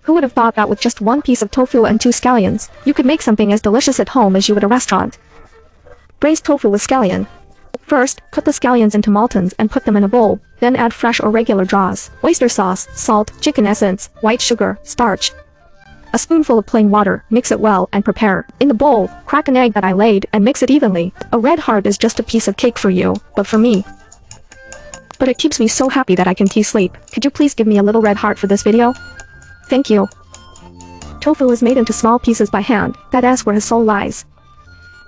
Who would have thought that with just one piece of tofu and 2 scallions, you could make something as delicious at home as you would a restaurant? Braised tofu with scallion. First, cut the scallions into multons and put them in a bowl, then add fresh or regular draws, oyster sauce, salt, chicken essence, white sugar, starch, a spoonful of plain water, mix it well, and prepare. In the bowl, crack an egg that I laid and mix it evenly. A red heart is just a piece of cake for you, but for me. But it keeps me so happy that I can sleep. Could you please give me a little red heart for this video? Thank you. Tofu is made into small pieces by hand, that's where his soul lies.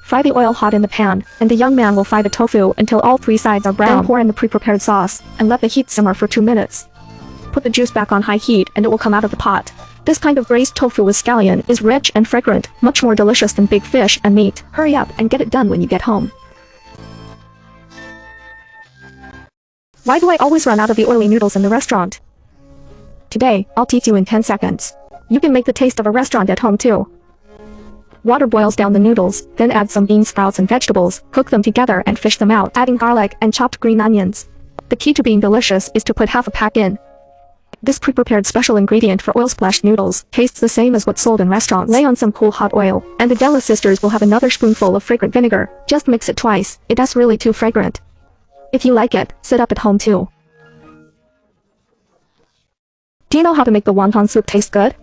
Fry the oil hot in the pan, and the young man will fry the tofu until all 3 sides are brown. Then pour in the pre-prepared sauce, and let the heat simmer for 2 minutes. Put the juice back on high heat and it will come out of the pot. This kind of braised tofu with scallion is rich and fragrant, much more delicious than big fish and meat. Hurry up and get it done when you get home. Why do I always run out of the oily noodles in the restaurant? Today, I'll teach you in 10 seconds. You can make the taste of a restaurant at home too. Water boils down the noodles, then add some bean sprouts and vegetables, cook them together and fish them out, adding garlic and chopped green onions. The key to being delicious is to put half a pack in. This pre-prepared special ingredient for oil-splashed noodles tastes the same as what's sold in restaurants. Lay on some cool hot oil, and the Della sisters will have another spoonful of fragrant vinegar. Just mix it twice, it's really too fragrant. If you like it, sit up at home too. Do you know how to make the wonton soup taste good?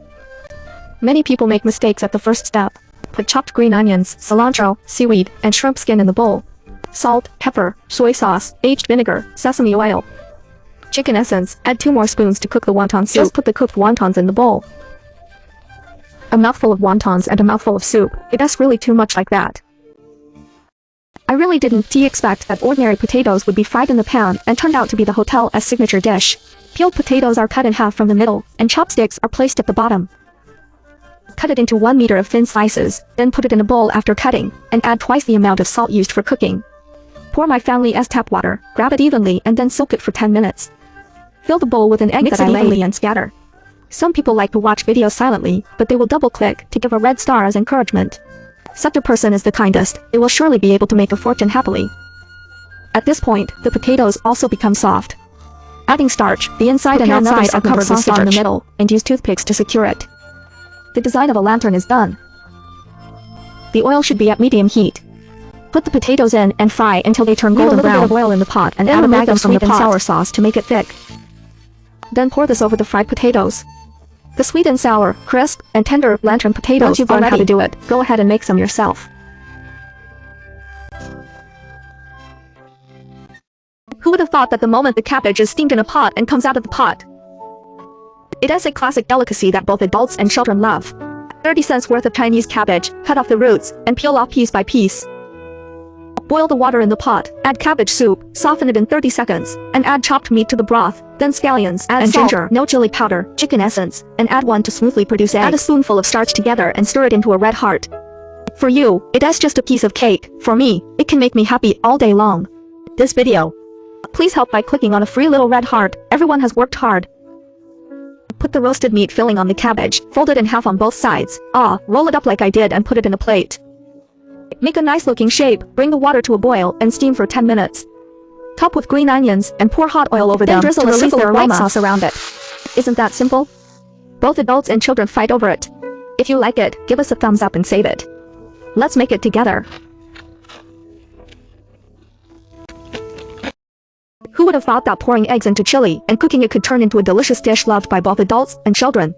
Many people make mistakes at the first step. Put chopped green onions, cilantro, seaweed, and shrimp skin in the bowl. Salt, pepper, soy sauce, aged vinegar, sesame oil, chicken essence. Add 2 more spoons to cook the wonton soup. Just put the cooked wontons in the bowl. A mouthful of wontons and a mouthful of soup. It's really too much like that. I really didn't expect that ordinary potatoes would be fried in the pan and turned out to be the hotel's signature dish. Peeled potatoes are cut in half from the middle, and chopsticks are placed at the bottom. Cut it into 1 meter of thin slices, then put it in a bowl after cutting, and add twice the amount of salt used for cooking. Pour my family's tap water, grab it evenly and then soak it for 10 minutes. Fill the bowl with an egg that I laid and scatter. Some people like to watch videos silently, but they will double-click to give a red star as encouragement. Such a person is the kindest. They will surely be able to make a fortune happily. At this point, the potatoes also become soft. Adding starch, the inside and outside are covered with starch in the middle, and use toothpicks to secure it. The design of a lantern is done. The oil should be at medium heat. Put the potatoes in and fry until they turn golden brown. Add a little bit of oil in the pot and add a bag of sweet and sour sauce to make it thick. Then pour this over the fried potatoes. The sweet and sour, crisp, and tender lantern potatoes. Once you've learned how to do it, go ahead and make some yourself. Who would have thought that the moment the cabbage is steamed in a pot and comes out of the pot? It is a classic delicacy that both adults and children love. 30 cents worth of Chinese cabbage, cut off the roots, and peel off piece by piece. Boil the water in the pot, add cabbage soup, soften it in 30 seconds, and add chopped meat to the broth, then scallions, add salt, ginger, no chili powder, chicken essence, and add 1 to smoothly produce egg. Add a spoonful of starch together and stir it into a red heart. For you, it is just a piece of cake. For me, it can make me happy all day long. This video. Please help by clicking on a free little red heart. Everyone has worked hard. Put the roasted meat filling on the cabbage, fold it in half on both sides. Roll it up like I did and put it in a plate. Make a nice looking shape, bring the water to a boil, and steam for 10 minutes. Top with green onions, and pour hot oil over them to release their white sauce around it. Isn't that simple? Both adults and children fight over it. If you like it, give us a thumbs up and save it. Let's make it together. Who would have thought that pouring eggs into chili and cooking it could turn into a delicious dish loved by both adults and children?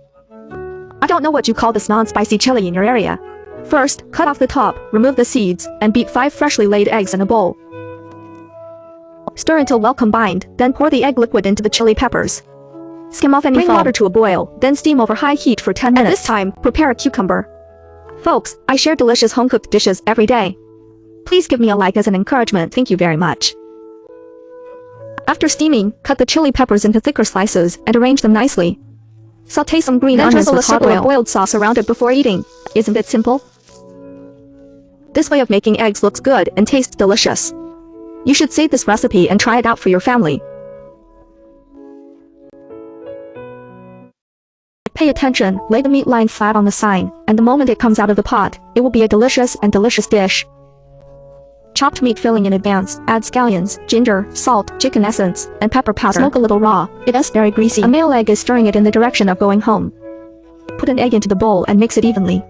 I don't know what you call this non-spicy chili in your area. First, cut off the top, remove the seeds, and beat 5 freshly laid eggs in a bowl. Stir until well combined, then pour the egg liquid into the chili peppers. Skim off any foam. Bring water to a boil, then steam over high heat for 10 minutes. At this time, prepare a cucumber. Folks, I share delicious home-cooked dishes every day. Please give me a like as an encouragement. Thank you very much. After steaming, cut the chili peppers into thicker slices and arrange them nicely. Sauté some green onions with hot oil, boiled sauce around it before eating. Isn't it simple? This way of making eggs looks good and tastes delicious. You should save this recipe and try it out for your family. Pay attention, lay the meat lying flat on the side, and the moment it comes out of the pot, it will be a delicious dish. Chopped meat filling in advance, add scallions, ginger, salt, chicken essence, and pepper powder. Smoke a little raw. It is very greasy. A male egg is stirring it in the direction of going home. Put an egg into the bowl and mix it evenly.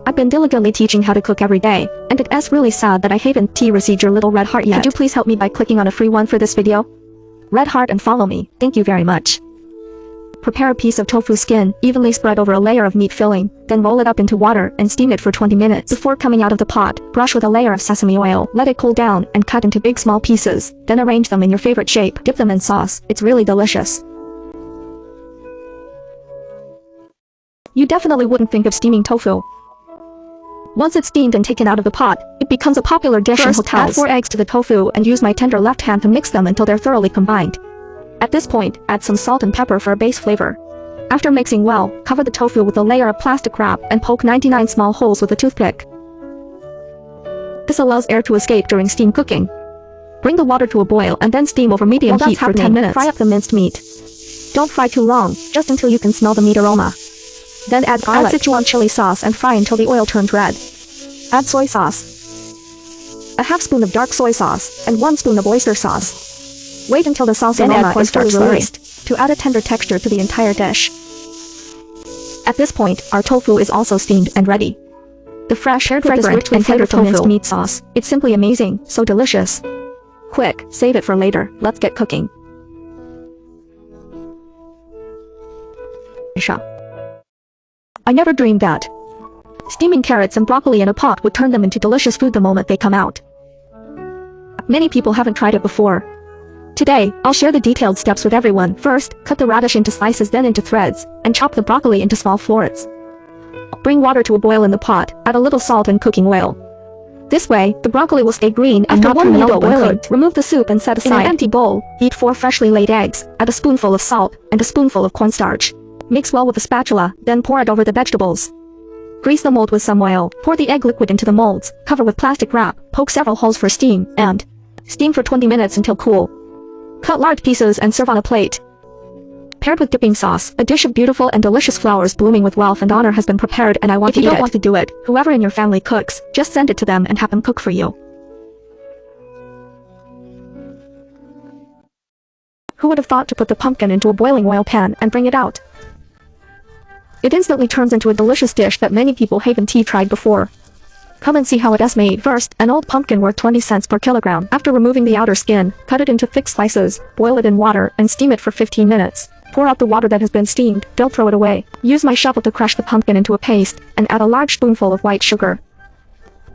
I've been diligently teaching how to cook every day, and it's really sad that I haven't received your little red heart yet. Could you please help me by clicking on a free one for this video? Red heart and follow me, thank you very much. Prepare a piece of tofu skin, evenly spread over a layer of meat filling, then roll it up into water and steam it for 20 minutes. Before coming out of the pot, brush with a layer of sesame oil, let it cool down, and cut into big small pieces, then arrange them in your favorite shape. Dip them in sauce, it's really delicious. You definitely wouldn't think of steaming tofu. Once it's steamed and taken out of the pot, it becomes a popular dish in hotels. Add 4 eggs to the tofu and use my tender left hand to mix them until they're thoroughly combined. At this point, add some salt and pepper for a base flavor. After mixing well, cover the tofu with a layer of plastic wrap and poke 99 small holes with a toothpick. This allows air to escape during steam cooking. Bring the water to a boil and then steam over medium heat for 10 minutes. Fry up the minced meat. Don't fry too long, just until you can smell the meat aroma. Then add garlic, Sichuan chili sauce and fry until the oil turns red. Add soy sauce, a half spoon of dark soy sauce, and 1 spoon of oyster sauce. Wait until the sauce aroma is fully released to add a tender texture to the entire dish. At this point, our tofu is also steamed and ready. The fresh, fragrant, and flavorful minced meat sauce. It's simply amazing, so delicious. Quick, save it for later. Let's get cooking. I never dreamed that steaming carrots and broccoli in a pot would turn them into delicious food the moment they come out. Many people haven't tried it before. Today, I'll share the detailed steps with everyone. First, cut the radish into slices, then into threads, and chop the broccoli into small florets. Bring water to a boil in the pot, add a little salt and cooking oil. This way, the broccoli will stay green and not turn yellow when cooked. Remove the soup and set aside. In an empty bowl, heat 4 freshly laid eggs, add a spoonful of salt, and a spoonful of cornstarch. Mix well with a spatula, then pour it over the vegetables. Grease the mold with some oil, pour the egg liquid into the molds, cover with plastic wrap, poke several holes for steam, and steam for 20 minutes until cool. Cut large pieces and serve on a plate. Paired with dipping sauce, a dish of beautiful and delicious flowers blooming with wealth and honor has been prepared, and I want to eat it. If you don't want to do it, whoever in your family cooks, just send it to them and have them cook for you. Who would have thought to put the pumpkin into a boiling oil pan and bring it out? It instantly turns into a delicious dish that many people haven't tried before. Come and see how it is made. First, an old pumpkin worth 20 cents per kilogram. After removing the outer skin, cut it into thick slices, boil it in water, and steam it for 15 minutes. Pour out the water that has been steamed, don't throw it away. Use my shovel to crush the pumpkin into a paste, and add a large spoonful of white sugar.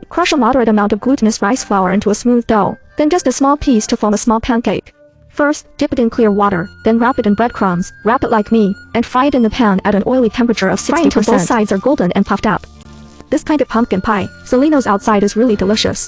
Crush a moderate amount of glutinous rice flour into a smooth dough, then just a small piece to form a small pancake. First, dip it in clear water, then wrap it in breadcrumbs, wrap it like me, and fry it in the pan at an oily temperature of 60%. Fry until both sides are golden and puffed up. This kind of pumpkin pie, Celino's outside, is really delicious.